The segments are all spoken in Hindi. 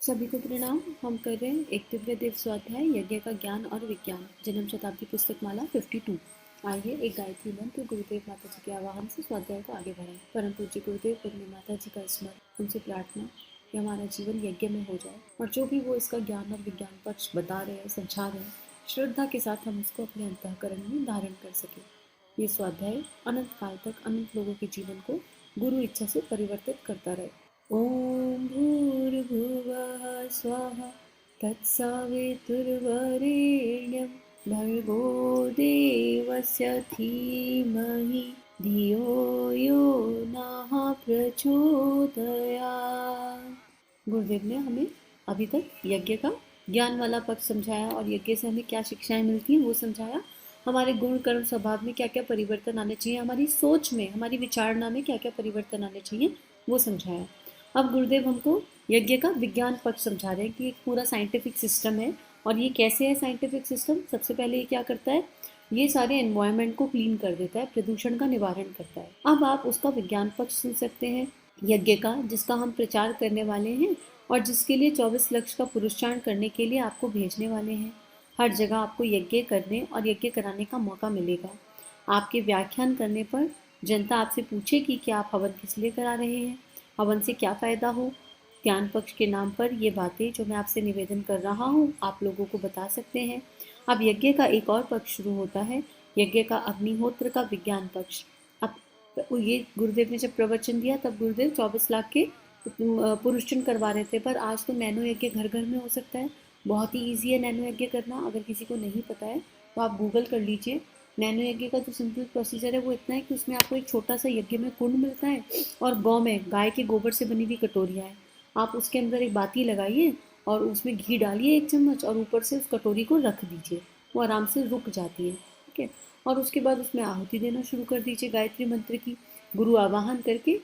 सभी को प्रणाम। हम कर रहे हैं एक दिव्य देव स्वाध्याय यज्ञ का ज्ञान और विज्ञान जन्म शताब्दी पुस्तक माला 52। आइए एक गायत्री मंत्र गुरुदेव माता जी के आवाहन से स्वाध्याय को आगे बढ़ाएं। परम पूज्य गुरुदेव पद्मी माता जी का स्मरण, उनसे प्रार्थना कि हमारा जीवन यज्ञ में हो जाए और जो भी वो इसका ज्ञान और विज्ञान पक्ष बता रहे हैं, समझा रहे हैं, श्रद्धा के साथ हम उसको अपने अंतःकरण में धारण कर सके। ये स्वाध्याय अनंत काल तक अनंत लोगों के जीवन को गुरु इच्छा से परिवर्तित करता रहे। ॐ भूर्भुवः स्वः तत्सवितुर्वरेण्यं भर्गो देवस्य धीमहि धियो यो नः प्रचोदयात्। गुरुदेव ने हमें अभी तक यज्ञ का ज्ञान वाला पक्ष समझाया और यज्ञ से हमें क्या शिक्षाएं मिलती हैं वो समझाया। हमारे गुण कर्म स्वभाव में क्या क्या परिवर्तन आने चाहिए, हमारी सोच में, हमारी विचारणा में क्या क्या परिवर्तन आने चाहिए वो समझाया। अब गुरुदेव हमको यज्ञ का विज्ञान पक्ष समझा रहे हैं कि एक पूरा साइंटिफिक सिस्टम है। और ये कैसे है साइंटिफिक सिस्टम? सबसे पहले ये क्या करता है, ये सारे एनवायरनमेंट को क्लीन कर देता है, प्रदूषण का निवारण करता है। अब आप उसका विज्ञान पक्ष सुन सकते हैं यज्ञ का, जिसका हम प्रचार करने वाले हैं और जिसके लिए 24 लक्ष का पुरुषार्थ करने के लिए आपको भेजने वाले हैं। हर जगह आपको यज्ञ करने और यज्ञ कराने का मौका मिलेगा। आपके व्याख्यान करने पर जनता आपसे पूछेगी कि आप हवन किस लिए करा रहे हैं, हवन से क्या फ़ायदा हो। ज्ञान पक्ष के नाम पर ये बातें जो मैं आपसे निवेदन कर रहा हूँ आप लोगों को बता सकते हैं। अब यज्ञ का एक और पक्ष शुरू होता है, यज्ञ का अग्निहोत्र का विज्ञान पक्ष। अब ये गुरुदेव ने जब प्रवचन दिया तब गुरुदेव 24 लाख के पुरुषचन करवा रहे थे, पर आज तो नैनो यज्ञ घर घर में हो सकता है। बहुत ही ईजी है नैनो यज्ञ करना। अगर किसी को नहीं पता है तो आप गूगल कर लीजिए। नैनो यज्ञ का जो सिंपल प्रोसीजर है वो इतना है कि उसमें आपको एक छोटा सा यज्ञ में कुंड मिलता है और गौ में गाय के गोबर से बनी हुई कटोरियाँ हैं। आप उसके अंदर एक बाती लगाइए और उसमें घी डालिए 1 चम्मच और ऊपर से उस कटोरी को रख दीजिए, वो आराम से रुक जाती है। ठीक है। और उसके बाद उसमें आहुति देना शुरू कर दीजिए गायत्री मंत्र की, गुरु आवाहन करके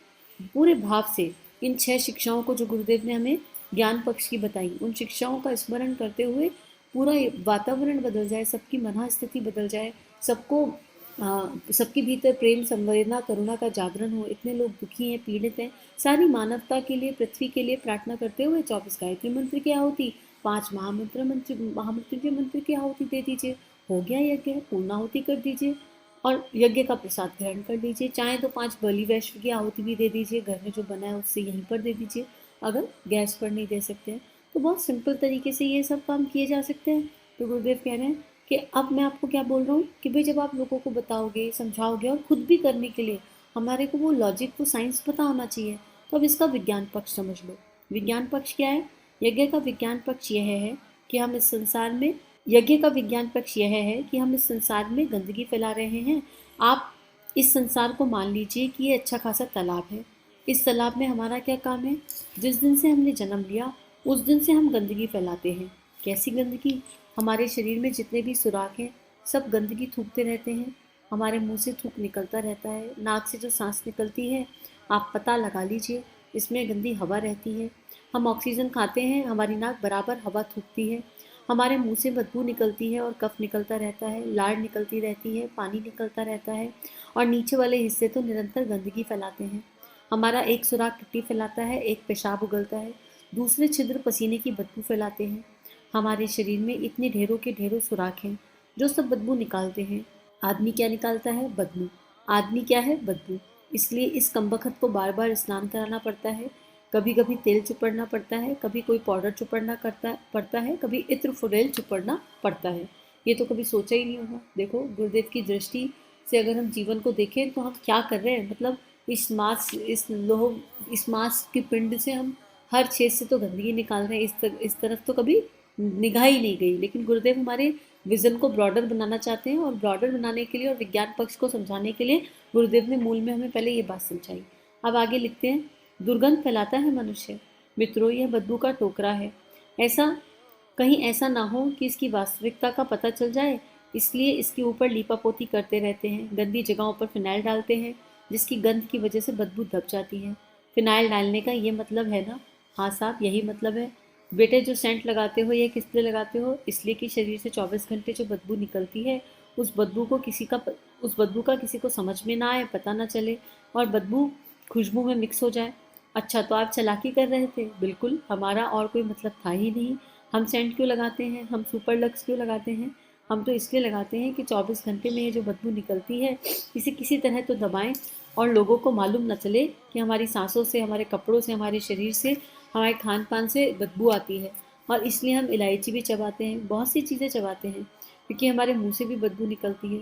पूरे भाव से। इन 6 शिक्षाओं को जो गुरुदेव ने हमें ज्ञान पक्ष की बताई, उन शिक्षाओं का स्मरण करते हुए पूरा वातावरण बदल जाए, सबकी मन स्थिति बदल जाए, सबको सबके भीतर प्रेम, संवेदना, करुणा का जागरण हो। इतने लोग दुखी हैं, पीड़ित हैं। सारी मानवता के लिए, पृथ्वी के लिए प्रार्थना करते हुए 24 गायत्री मंत्र की आहुति, 5 महामृत्युंजय मंत्र की आहुति दे दीजिए। हो गया यज्ञ, पूर्णाहुति कर दीजिए और यज्ञ का प्रसाद ग्रहण कर लीजिए। चाहे तो 5 बलि वैश्व की आहुति भी दे दीजिए, घर में जो बना है उससे यहीं पर दे दीजिए। अगर गैस पर नहीं दे सकते हैं तो बहुत सिंपल तरीके से ये सब काम किए जा सकते हैं। तो गुरुदेव कह रहे हैं कि अब मैं आपको क्या बोल रहा हूँ कि भाई जब आप लोगों को बताओगे, समझाओगे और खुद भी करने के लिए हमारे को वो लॉजिक, वो साइंस पता होना चाहिए। तो अब इसका विज्ञान पक्ष समझ लो। विज्ञान पक्ष क्या है? यज्ञ का विज्ञान पक्ष यह है कि हम इस संसार में यज्ञ का विज्ञान पक्ष यह है कि हम इस संसार में गंदगी फैला रहे हैं। आप इस संसार को मान लीजिए कि ये अच्छा खासा तालाब है। इस तालाब में हमारा क्या काम है? जिस दिन से हमने जन्म लिया उस दिन से हम गंदगी फैलाते हैं। कैसी गंदगी? हमारे शरीर में जितने भी सुराख हैं सब गंदगी थूकते रहते हैं। हमारे मुंह से थूक निकलता रहता है, नाक से जो सांस निकलती है आप पता लगा लीजिए, इसमें गंदी हवा रहती है। हम ऑक्सीजन खाते हैं, हमारी नाक बराबर हवा थूकती है। हमारे मुंह से बदबू निकलती है और कफ निकलता रहता है, लार निकलती रहती है, पानी निकलता रहता है और नीचे वाले हिस्से तो निरंतर गंदगी फैलाते हैं। हमारा एक सुराख टट्टी फैलाता है, एक पेशाब उगलता है, दूसरे छिद्र पसीने की बदबू फैलाते हैं। हमारे शरीर में इतने ढेरों के ढेरों सुराख हैं जो सब बदबू निकालते हैं। आदमी क्या निकालता है? बदबू। आदमी क्या है? बदबू। इसलिए इस कमबख्त को बार बार स्नान कराना पड़ता है। कभी कभी तेल चुपड़ना पड़ता है, कभी कोई पाउडर चुपड़ना पड़ता है, कभी इत्र फुरेल चुपड़ना पड़ता है। ये तो कभी सोचा ही नहीं होगा। देखो गुरुदेव की दृष्टि से अगर हम जीवन को देखें तो हम क्या कर रहे हैं, मतलब इस मांस की पिंड से हम हर छेद से तो गंदगी निकाल रहे हैं। इस तरफ तो कभी निगाह ही नहीं गई। लेकिन गुरुदेव हमारे विजन को ब्रॉडर बनाना चाहते हैं और ब्रॉडर बनाने के लिए और विज्ञान पक्ष को समझाने के लिए गुरुदेव ने मूल में हमें पहले ये बात समझाई। अब आगे लिखते हैं, दुर्गंध फैलाता है मनुष्य। मित्रों, यह बदबू का टोकरा है। कहीं ऐसा ना हो कि इसकी वास्तविकता का पता चल जाए, इसलिए इसके ऊपर लीपापोती करते रहते हैं। गंदी जगहों पर फिनाइल डालते हैं जिसकी गंध की वजह से बदबू दब जाती है। फिनाइल डालने का ये मतलब है ना? हाँ साहब, यही मतलब है। बेटे, जो सेंट लगाते हो ये किस लिए लगाते हो? इसलिए कि शरीर से 24 घंटे जो बदबू निकलती है उस बदबू का किसी को समझ में ना आए, पता ना चले और बदबू खुशबू में मिक्स हो जाए। अच्छा, तो आप चालाकी कर रहे थे। बिल्कुल, हमारा और कोई मतलब था ही नहीं। हम सेंट क्यों लगाते हैं, हम सुपर लक्स क्यों लगाते हैं? हम तो इसलिए लगाते हैं कि 24 घंटे में ये जो बदबू निकलती है, इसे किसी तरह तो दबाएं और लोगों को मालूम न चले कि हमारी सांसों से, हमारे कपड़ों से, हमारे शरीर से, हमारे खान पान से बदबू आती है। और इसलिए हम इलायची भी चबाते हैं, बहुत सी चीज़ें चबाते हैं, क्योंकि हमारे मुंह से भी बदबू निकलती है।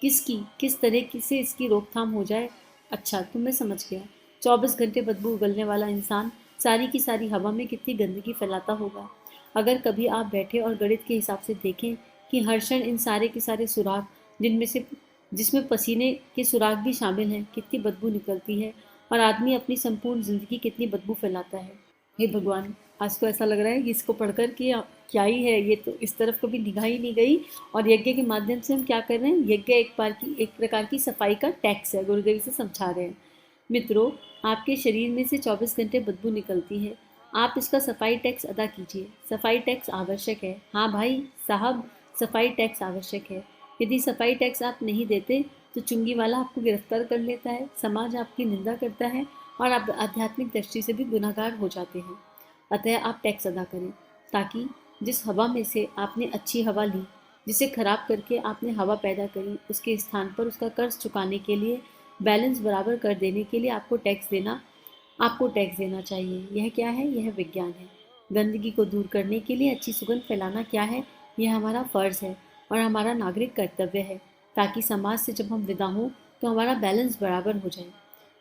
किस तरह की से इसकी रोकथाम हो जाए? अच्छा, तो मैं समझ गया। 24 घंटे बदबू उगलने वाला इंसान सारी की सारी हवा में कितनी गंदगी फैलाता होगा। अगर कभी आप बैठे और गणित के हिसाब से देखें कि हर क्षण इन सारे के सारे सुराख, जिनमें से जिसमें पसीने के सुराख भी शामिल हैं, कितनी बदबू निकलती है, और आदमी अपनी संपूर्ण जिंदगी कितनी बदबू फैलाता है। हे भगवान, आज तो ऐसा लग रहा है कि इसको पढ़कर कि क्या ही है, ये तो इस तरफ कभी निगाह ही नहीं गई। और यज्ञ के माध्यम से हम क्या कर रहे हैं? यज्ञ एक प्रकार की सफाई का टैक्स है, गुरुदेव इसे समझा रहे हैं। मित्रों, आपके शरीर में से 24 घंटे बदबू निकलती है। आप इसका सफाई टैक्स अदा कीजिए। सफाई टैक्स आवश्यक है। हाँ भाई साहब, सफाई टैक्स आवश्यक है। यदि सफाई टैक्स आप नहीं देते तो चुंगी वाला आपको गिरफ्तार कर लेता है, समाज आपकी निंदा करता है और आप आध्यात्मिक दृष्टि से भी गुनाहगार हो जाते हैं। अतः आप टैक्स अदा करें, ताकि जिस हवा में से आपने अच्छी हवा ली, जिसे खराब करके आपने हवा पैदा करी, उसके स्थान पर उसका कर्ज चुकाने के लिए, बैलेंस बराबर कर देने के लिए आपको टैक्स देना चाहिए। यह क्या है? यह विज्ञान है। गंदगी को दूर करने के लिए अच्छी सुगंध फैलाना क्या है? यह हमारा फर्ज है और हमारा नागरिक कर्तव्य है, ताकि समाज से जब हम विदा हों तो हमारा बैलेंस बराबर हो जाए।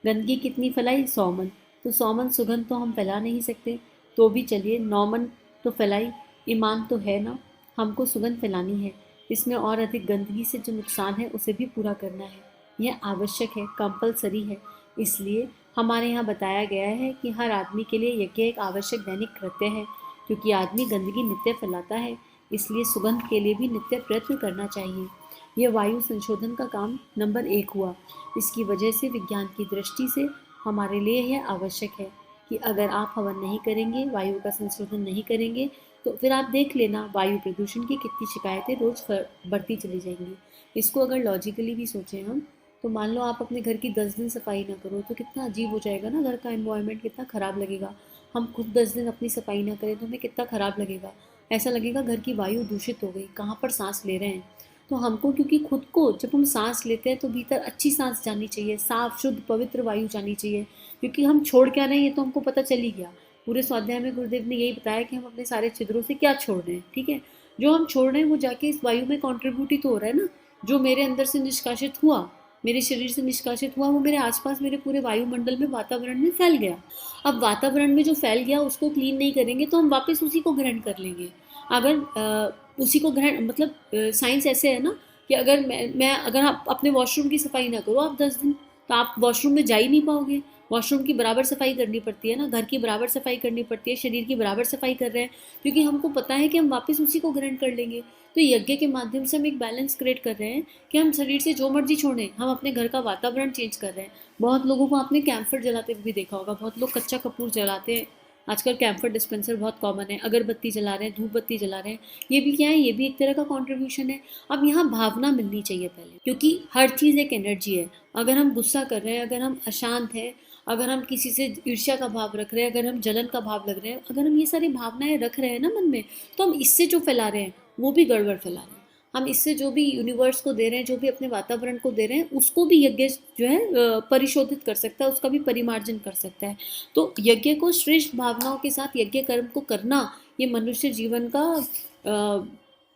गंदगी कितनी फैलाई? 100 मन। तो 100 मन सुगंध तो हम फैला नहीं सकते, तो भी चलिए 9 मन तो फैलाई। ईमान तो है ना, हमको सुगंध फैलानी है। इसमें और अधिक गंदगी से जो नुकसान है उसे भी पूरा करना है। यह आवश्यक है, कंपलसरी है। इसलिए हमारे यहाँ बताया गया है कि हर आदमी के लिए यज्ञ एक आवश्यक दैनिक कृत्य है, क्योंकि आदमी गंदगी नित्य फैलाता है। इसलिए सुगंध के लिए भी नित्य प्रयत्न करना चाहिए। यह वायु संशोधन का काम नंबर 1 हुआ। इसकी वजह से विज्ञान की दृष्टि से हमारे लिए यह आवश्यक है कि अगर आप हवन नहीं करेंगे, वायु का संशोधन नहीं करेंगे, तो फिर आप देख लेना वायु प्रदूषण की कितनी शिकायतें रोज बढ़ती चली जाएंगी। इसको अगर लॉजिकली भी सोचें हम, तो मान लो आप अपने घर की 10 दिन सफाई ना करो, तो कितना अजीब हो जाएगा ना, घर का एनवायरनमेंट कितना ख़राब लगेगा। हम खुद 10 दिन अपनी सफाई ना करें तो हमें कितना ख़राब लगेगा। ऐसा लगेगा घर की वायु दूषित हो गई, कहाँ पर सांस ले रहे हैं। तो हमको, क्योंकि खुद को जब हम सांस लेते हैं तो भीतर अच्छी सांस जानी चाहिए, साफ शुद्ध पवित्र वायु जानी चाहिए, क्योंकि हम छोड़ क्या रहे हैं ये तो हमको पता चल ही गया। पूरे स्वाध्याय में गुरुदेव ने यही बताया कि हम अपने सारे छिद्रों से क्या छोड़ रहे हैं। ठीक है, जो हम छोड़ रहे हैं वो जाके इस वायु में कॉन्ट्रीब्यूट ही तो हो रहा है ना। जो मेरे अंदर से निष्कासित हुआ, मेरे शरीर से निष्कासित हुआ, वो मेरे आसपास, मेरे पूरे वायुमंडल में, वातावरण में फैल गया। अब वातावरण में जो फैल गया उसको क्लीन नहीं करेंगे तो हम वापस उसी को ग्रहण कर लेंगे। अगर उसी को ग्रहण, मतलब साइंस ऐसे है ना कि अगर अगर आप अपने वॉशरूम की सफाई ना करो आप 10 दिन, तो आप वॉशरूम में जा ही नहीं पाओगे। वॉशरूम की बराबर सफाई करनी पड़ती है ना, घर की बराबर सफाई करनी पड़ती है, शरीर की बराबर सफाई कर रहे हैं, क्योंकि हमको पता है कि हम वापस उसी को ग्रहण कर लेंगे। तो यज्ञ के माध्यम से हम एक बैलेंस क्रिएट कर रहे हैं कि हम शरीर से जो मर्जी छोड़ें, हम अपने घर का वातावरण चेंज कर रहे हैं। बहुत लोगों को आपने कैम्फर जलाते हुए भी देखा होगा, बहुत लोग कच्चा कपूर जलाते हैं। आजकल कैम्फर डिस्पेंसर बहुत कॉमन है, अगरबत्ती जला रहे हैं, धूप बत्ती जला रहे हैं। ये भी क्या है? ये भी एक तरह का कॉन्ट्रीब्यूशन है। अब यहाँ भावना मिलनी चाहिए पहले, क्योंकि हर चीज़ एक एनर्जी है। अगर हम गुस्सा कर रहे हैं, अगर हम अशांत हैं, अगर हम किसी से ईर्ष्या का भाव रख रहे हैं, अगर हम जलन का भाव लग रहे हैं, अगर हम ये सारी भावनाएं रख रहे हैं ना मन में, तो हम इससे जो फैला रहे हैं वो भी गड़बड़ फैला रहे हैं। हम इससे जो भी यूनिवर्स को दे रहे हैं, जो भी अपने वातावरण को दे रहे हैं, उसको भी यज्ञ जो है परिशोधित कर सकता है, उसका भी परिमार्जन कर सकता है। तो यज्ञ को श्रेष्ठ भावनाओं के साथ यज्ञ कर्म को करना, ये मनुष्य जीवन का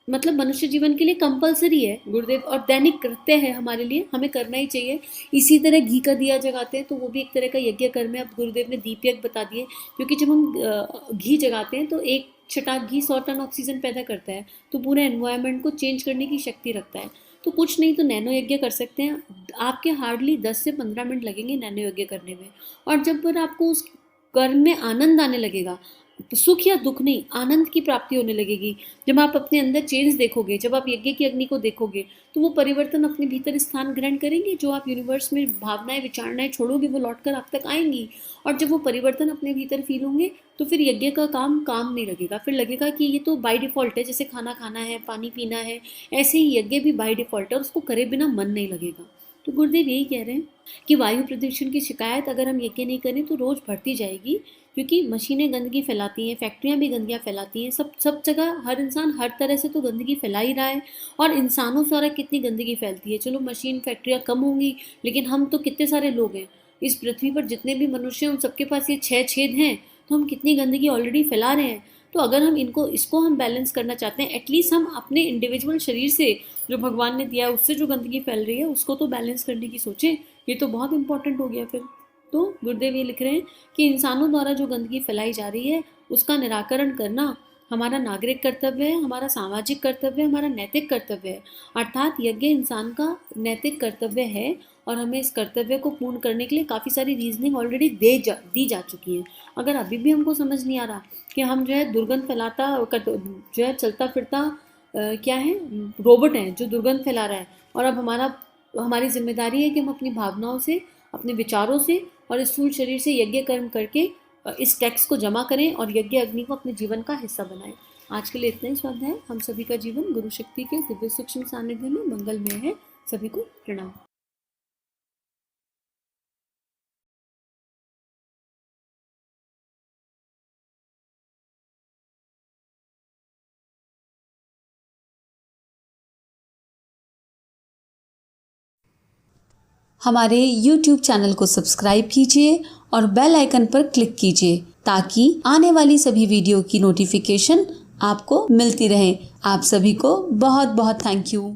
मतलब मनुष्य जीवन के लिए कंपलसरी है गुरुदेव, और दैनिक कृत्य है हमारे लिए, हमें करना ही चाहिए। इसी तरह घी का दिया जगाते हैं तो वो भी एक तरह का यज्ञ कर्म है। अब गुरुदेव ने दीप यज्ञ बता दिए, क्योंकि जब हम घी जगाते हैं तो एक छटाक घी 100 टन ऑक्सीजन पैदा करता है, तो पूरे एनवायरनमेंट को चेंज करने की शक्ति रखता है। तो कुछ नहीं तो नैनो यज्ञ कर सकते हैं। आपके हार्डली 10 से 15 मिनट लगेंगे नैनो यज्ञ करने में, और जब पर आपको उस कर्म में आनंद आने लगेगा, सुख या दुख नहीं, आनंद की प्राप्ति होने लगेगी। जब आप अपने अंदर चेंज देखोगे, जब आप यज्ञ की अग्नि को देखोगे, तो वो परिवर्तन अपने भीतर स्थान ग्रहण करेंगे। जो आप यूनिवर्स में भावनाएं विचारणाएं छोड़ोगे वो लौटकर आप तक आएंगी, और जब वो परिवर्तन अपने भीतर फील होंगे तो फिर यज्ञ का काम नहीं लगेगा। फिर लगेगा कि ये तो बाय डिफॉल्ट है, जैसे खाना खाना है, पानी पीना है, ऐसे ही यज्ञ भी बाय डिफॉल्ट है और उसको करे बिना मन नहीं लगेगा। तो गुरुदेव यही कह रहे हैं कि वायु प्रदूषण की शिकायत अगर हम यज्ञ नहीं करें तो रोज़ बढ़ती जाएगी, क्योंकि मशीनें गंदगी फैलाती हैं, फैक्ट्रियाँ भी गंदगियाँ फैलाती हैं, सब जगह हर इंसान हर तरह से तो गंदगी फैला ही रहा है। और इंसानों द्वारा कितनी गंदगी फैलती है, चलो मशीन फैक्ट्रियाँ कम होंगी, लेकिन हम तो कितने सारे लोग हैं इस पृथ्वी पर, जितने भी मनुष्य हैं उन सबके पास ये 6 छेद हैं, तो हम कितनी गंदगी ऑलरेडी फैला रहे हैं। तो अगर हम इसको हम बैलेंस करना चाहते हैं, एटलीस्ट हम अपने इंडिविजुअल शरीर से जो भगवान ने दिया है उससे जो गंदगी फैल रही है उसको तो बैलेंस करने की सोचें। ये तो बहुत इंपॉर्टेंट हो गया फिर। तो गुरुदेव ये लिख रहे हैं कि इंसानों द्वारा जो गंदगी फैलाई जा रही है उसका निराकरण करना हमारा नागरिक कर्तव्य है, हमारा सामाजिक कर्तव्य है, हमारा नैतिक कर्तव्य है। अर्थात यज्ञ इंसान का नैतिक कर्तव्य है और हमें इस कर्तव्य को पूर्ण करने के लिए काफ़ी सारी रीजनिंग ऑलरेडी दी जा चुकी है। अगर अभी भी हमको समझ नहीं आ रहा कि हम जो है दुर्गंध फैलाता जो है चलता फिरता क्या है, रोबोट है जो दुर्गंध फैला रहा है, और अब हमारी जिम्मेदारी है कि हम अपनी भावनाओं से, अपने विचारों से और स्थूल शरीर से यज्ञ कर्म करके इस टैक्स को जमा करें और यज्ञ अग्नि को अपने जीवन का हिस्सा बनाएं। आज के लिए इतना ही स्वाध्याय। हम सभी का जीवन गुरु शक्ति के दिव्य सूक्ष्म सानिध्य में मंगलमय है। सभी को प्रणाम। हमारे YouTube चैनल को सब्सक्राइब कीजिए और बेल आइकन पर क्लिक कीजिए ताकि आने वाली सभी वीडियो की नोटिफिकेशन आपको मिलती रहे। आप सभी को बहुत बहुत थैंक यू।